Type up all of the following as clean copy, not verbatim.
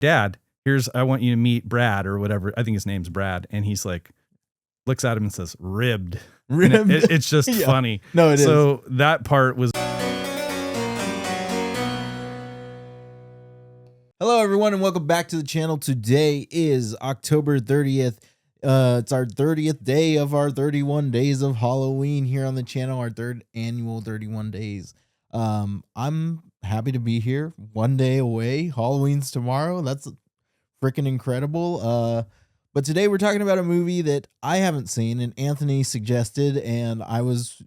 Dad, I want you to meet Brad or whatever. I think his name's Brad. And he's like, looks at him and says, ribbed. Ribbed. It's just funny. No, it is. So that part was. Hello, everyone, and welcome back to the channel. Today is October 30th. It's our 30th day of our 31 days of Halloween here on the channel, our third annual 31 days. I'm happy to be here, one day away. Halloween's tomorrow. That's freaking incredible. But today we're talking about a movie that I haven't seen, and Anthony suggested, and I was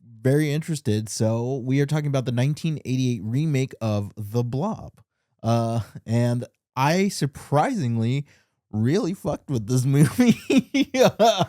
very interested. So we are talking about the 1988 remake of The Blob. And I surprisingly really fucked with this movie.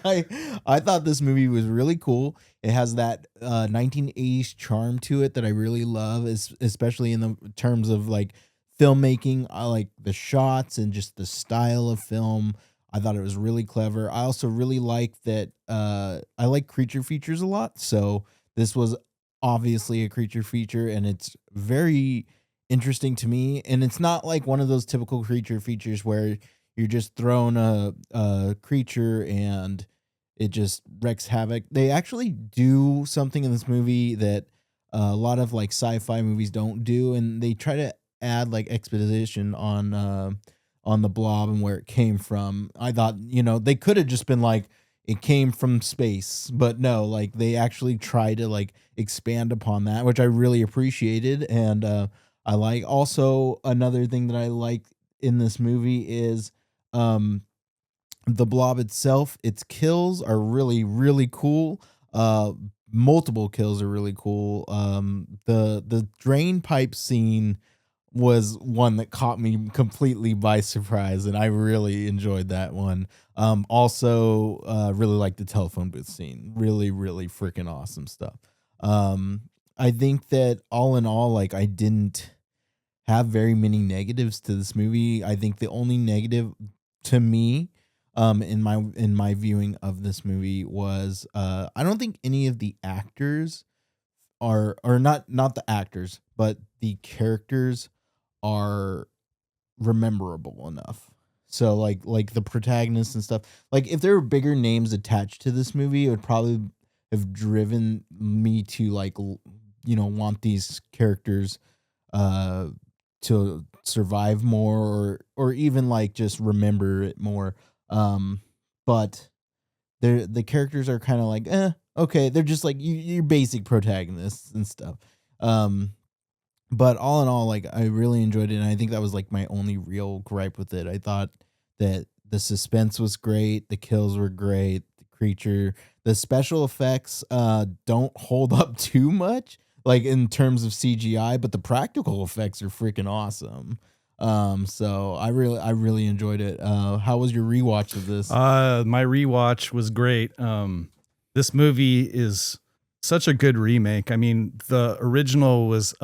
I thought this movie was really cool. It has that 1980s charm to it that I really love, especially in the terms of like filmmaking. I like the shots and just the style of film. I thought it was really clever. I also really like that I like creature features a lot. So this was obviously a creature feature, and it's very interesting to me. And it's not like one of those typical creature features where you're just throwing a creature and it just wreaks havoc. They actually do something in this movie that a lot of like sci-fi movies don't do, and they try to add like exposition on the blob and where it came from. I thought, they could have just been like, it came from space, but no, like they actually try to like expand upon that, which I really appreciated. And I like. Also, another thing that I like in this movie is the blob itself. Its kills are really, really cool. Multiple kills are really cool. The drain pipe scene was one that caught me completely by surprise, and I really enjoyed that one. Also, really like the telephone booth scene. Really, really freaking awesome stuff. I think that all in all, like, I didn't have very many negatives to this movie. I think the only negative to me in my viewing of this movie was I don't think any of the actors are, or not the actors, but the characters are rememberable enough. So like the protagonists and stuff, like if there were bigger names attached to this movie, it would probably have driven me to like want these characters to survive more, or even like just remember it more. But the characters are kind of like, okay, they're just like your basic protagonists and stuff. But all in all, like I really enjoyed it, and I think that was like my only real gripe with it. I thought that the suspense was great, the kills were great, the special effects don't hold up too much, like in terms of CGI, but the practical effects are freaking awesome. So I really enjoyed it. How was your rewatch of this? My rewatch was great. This movie is such a good remake. I mean, the original was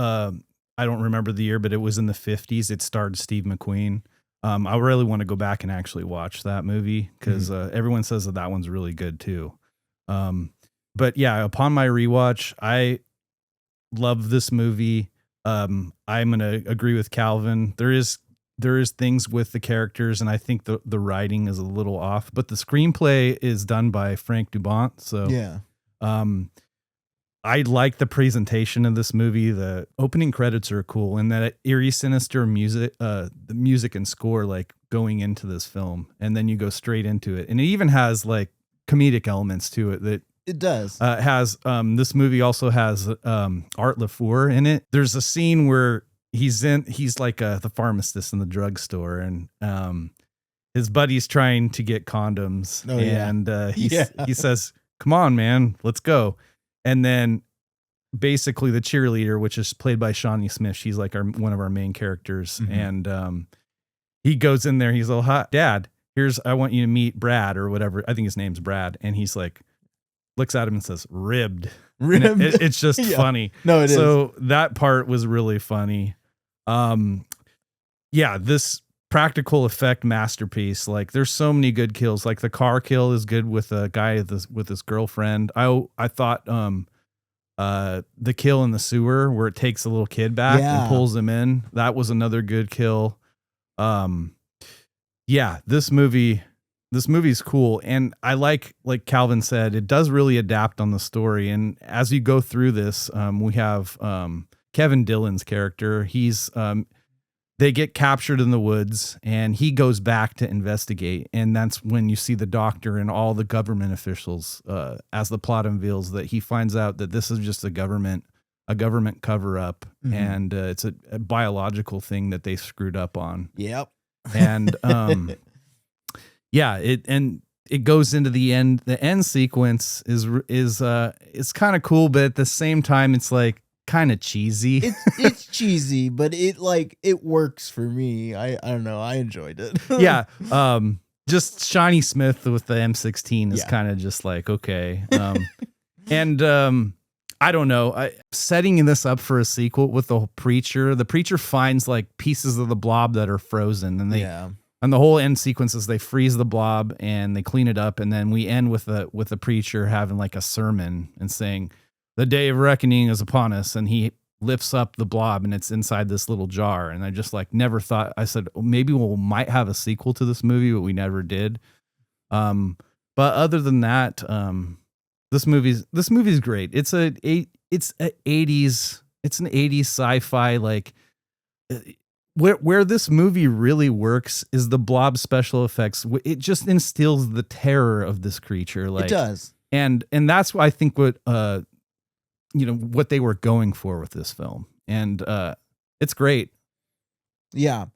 I don't remember the year, but it was in the 50s. It starred Steve McQueen. I really want to go back and actually watch that movie because everyone says that one's really good too. But yeah, upon my rewatch, I love this movie. I'm gonna agree with Calvin. There is things with the characters, and I think the writing is a little off, but the screenplay is done by Frank Dubont. So yeah. I like the presentation of this movie. The opening credits are cool, and that eerie, sinister music, the music and score, like going into this film, and then you go straight into it. And it even has like comedic elements to it that it does. This movie also has Art LaFour in it. There's a scene where he's like the pharmacist in the drugstore, and his buddy's trying to get condoms. Oh, yeah. And he says, "Come on, man, let's go." And then basically the cheerleader, which is played by Shawnee Smith, she's like one of our main characters. Mm-hmm. And he goes in there. He's like, "Hi, Dad, I want you to meet Brad," or whatever. I think his name's Brad. And he's like, looks at him and says, ribbed. It's just funny. No, it is. So that part was really funny. Yeah, this practical effect masterpiece. Like there's so many good kills. Like the car kill is good with a guy with his girlfriend. I thought the kill in the sewer where it takes a little kid back and pulls him in, that was another good kill. Um, yeah, this movie's cool, and I like Calvin said, it does really adapt on the story. And as you go through this, we have Kevin Dillon's character. He's they get captured in the woods, and he goes back to investigate, and that's when you see the doctor and all the government officials. As the plot unveils, that he finds out that this is just a government cover up, and it's a biological thing that they screwed up on. Yep. And yeah, it goes into the end. The end sequence is it's kind of cool, but at the same time, it's like kind of cheesy. It's cheesy, but it works for me. I don't know. I enjoyed it. Yeah. Just Shawnee Smith with the M16 is Yeah. kind of just like, okay. And I don't know. Setting this up for a sequel with the preacher finds like pieces of the blob that are frozen, and and the whole end sequence is they freeze the blob and they clean it up, and then we end with the preacher having like a sermon and saying, "The day of reckoning is upon us," and he lifts up the blob and it's inside this little jar. And I just like never thought. I said, oh, maybe might have a sequel to this movie, but we never did. But other than that, this movie's great. It's an 80s sci-fi, like where this movie really works is the blob special effects. It just instills the terror of this creature. Like it does. And that's what I think what what they were going for with this film. And it's great. Yeah.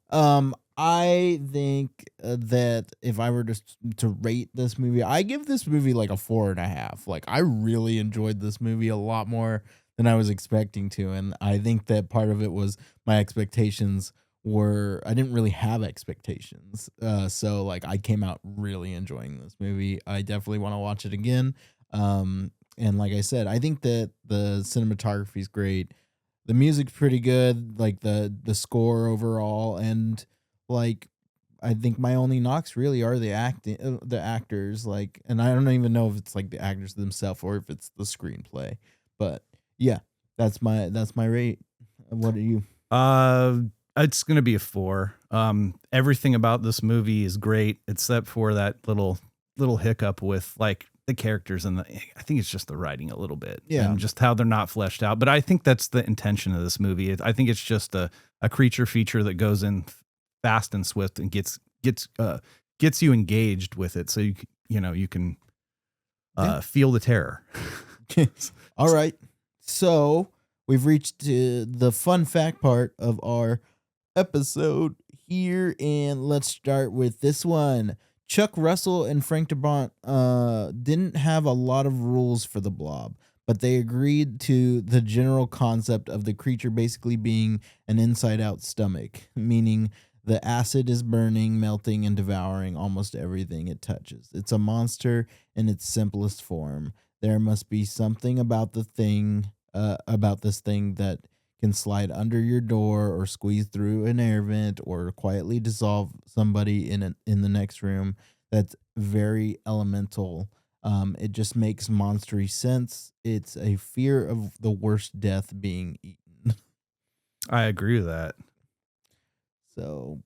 I think that if I were to rate this movie, I give this movie like a 4.5. Like, I really enjoyed this movie a lot more than I was expecting to. And I think that part of it was my expectations I didn't really have expectations. So like I came out really enjoying this movie. I definitely want to watch it again. And like I said, I think that the cinematography is great. The music's pretty good, like the score overall, and like I think my only knocks really are the actors, like, and I don't even know if it's like the actors themselves or if it's the screenplay. But yeah, that's my rate. What are you? It's gonna be a 4. Everything about this movie is great except for that little hiccup with like the characters, and I think it's just the writing a little bit, and just how they're not fleshed out. But I think that's the intention of this movie. I think it's just a creature feature that goes in fast and swift and gets you engaged with it, so you can feel the terror. All right, so we've reached the fun fact part of our episode here, and let's start with this one. Chuck Russell and Frank Darabont didn't have a lot of rules for the Blob, but they agreed to the general concept of the creature basically being an inside-out stomach, meaning the acid is burning, melting, and devouring almost everything it touches. It's a monster in its simplest form. There must be something about this thing that can slide under your door or squeeze through an air vent or quietly dissolve somebody in the next room. That's very elemental. It just makes monstery sense. It's a fear of the worst death being eaten. I agree with that. So,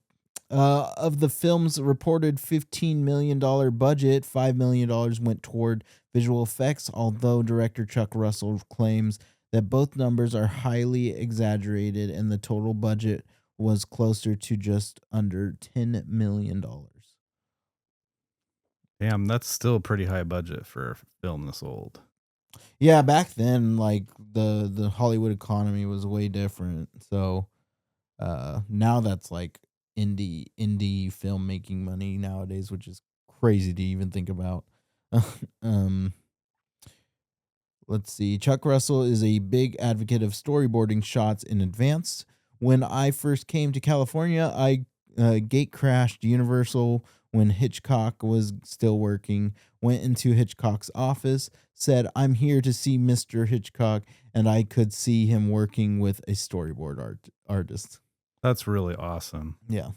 of the film's reported $15 million budget, $5 million went toward visual effects, although director Chuck Russell claims that both numbers are highly exaggerated and the total budget was closer to just under $10 million. Damn, that's still a pretty high budget for a film this old. Yeah, back then, like the Hollywood economy was way different. So now that's like indie filmmaking money nowadays, which is crazy to even think about. Let's see. Chuck Russell is a big advocate of storyboarding shots in advance. When I first came to California, I gate crashed Universal when Hitchcock was still working, went into Hitchcock's office, said, "I'm here to see Mr. Hitchcock," and I could see him working with a storyboard artist. That's really awesome. Yeah.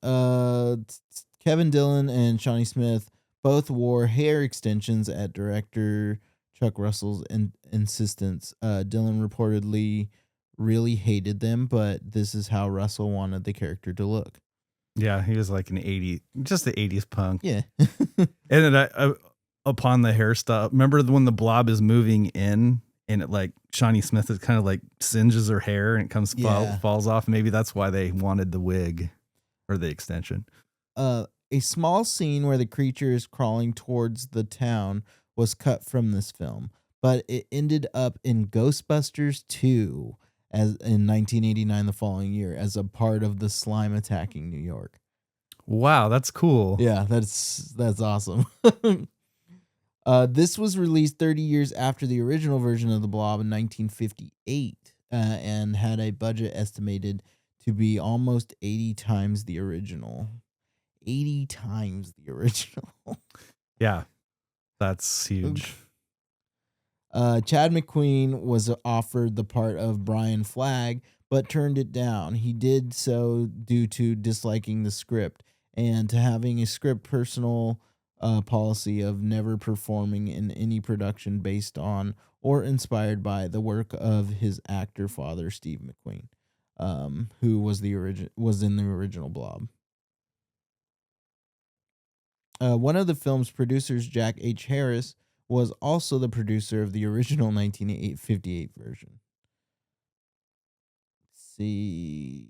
Kevin Dillon and Shawnee Smith both wore hair extensions at director Chuck Russell's insistence. Dillon reportedly really hated them, but this is how Russell wanted the character to look. Yeah, he was like just the 80s punk. Yeah. And then upon the hairstyle, remember when the Blob is moving in and it like Shawnee Smith is kind of like singes her hair and it comes falls off. Maybe that's why they wanted the wig or the extension. A small scene where the creature is crawling towards the town was cut from this film, but it ended up in Ghostbusters 2 as in 1989, the following year, as a part of the slime attacking New York. Wow, that's cool. Yeah, that's awesome. This was released 30 years after the original version of the Blob in 1958, and had a budget estimated to be almost 80 times the original. 80 times the original. Yeah, that's huge. Chad McQueen was offered the part of Brian Flagg, but turned it down. He did so due to disliking the script and to having a script personal policy of never performing in any production based on or inspired by the work of his actor father, Steve McQueen, who was in the original Blob. One of the film's producers, Jack H. Harris, was also the producer of the original 1958 version. Let's see.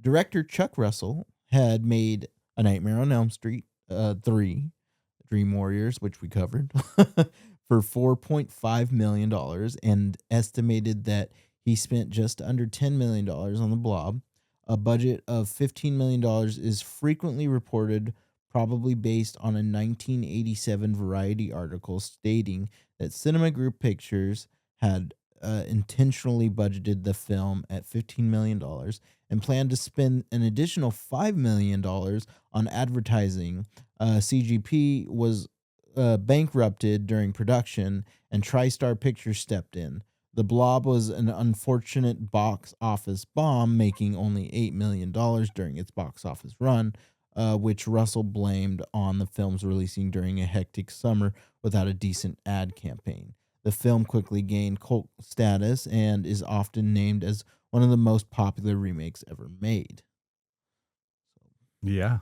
Director Chuck Russell had made A Nightmare on Elm Street 3, Dream Warriors, which we covered, for $4.5 million, and estimated that he spent just under $10 million on the Blob. A budget of $15 million is frequently reported, probably based on a 1987 Variety article stating that Cinema Group Pictures had intentionally budgeted the film at $15 million and planned to spend an additional $5 million on advertising. CGP was bankrupted during production, and TriStar Pictures stepped in. The Blob was an unfortunate box office bomb, making only $8 million during its box office run, which Russell blamed on the film's releasing during a hectic summer without a decent ad campaign. The film quickly gained cult status and is often named as one of the most popular remakes ever made. Yeah.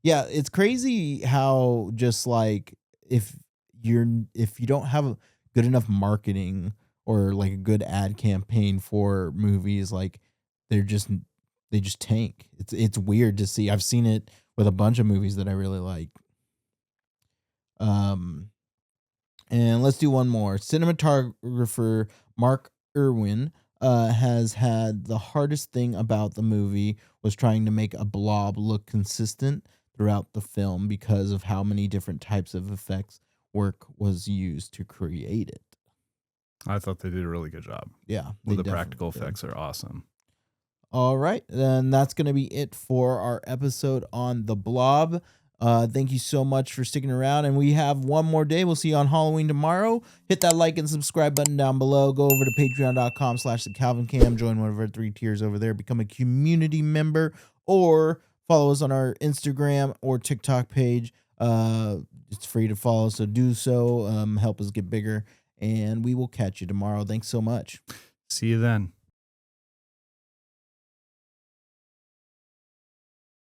Yeah, it's crazy how just like if you don't have a good enough marketing or like a good ad campaign for movies, like they just tank. It's weird to see. I've seen it with a bunch of movies that I really like. And let's do one more. Cinematographer Mark Irwin has had the hardest thing about the movie was trying to make a Blob look consistent throughout the film because of how many different types of effects work was used to create it. I thought they did a really good job. Yeah. The practical effects are awesome. All right. Then that's going to be it for our episode on the Blob. Thank you so much for sticking around. And we have one more day. We'll see you on Halloween tomorrow. Hit that like and subscribe button down below. Go over to patreon.com/thecalvincam. Join one of our 3 tiers over there. Become a community member or follow us on our Instagram or TikTok page. It's free to follow, so do so. Help us get bigger. And we will catch you tomorrow. Thanks so much. See you then.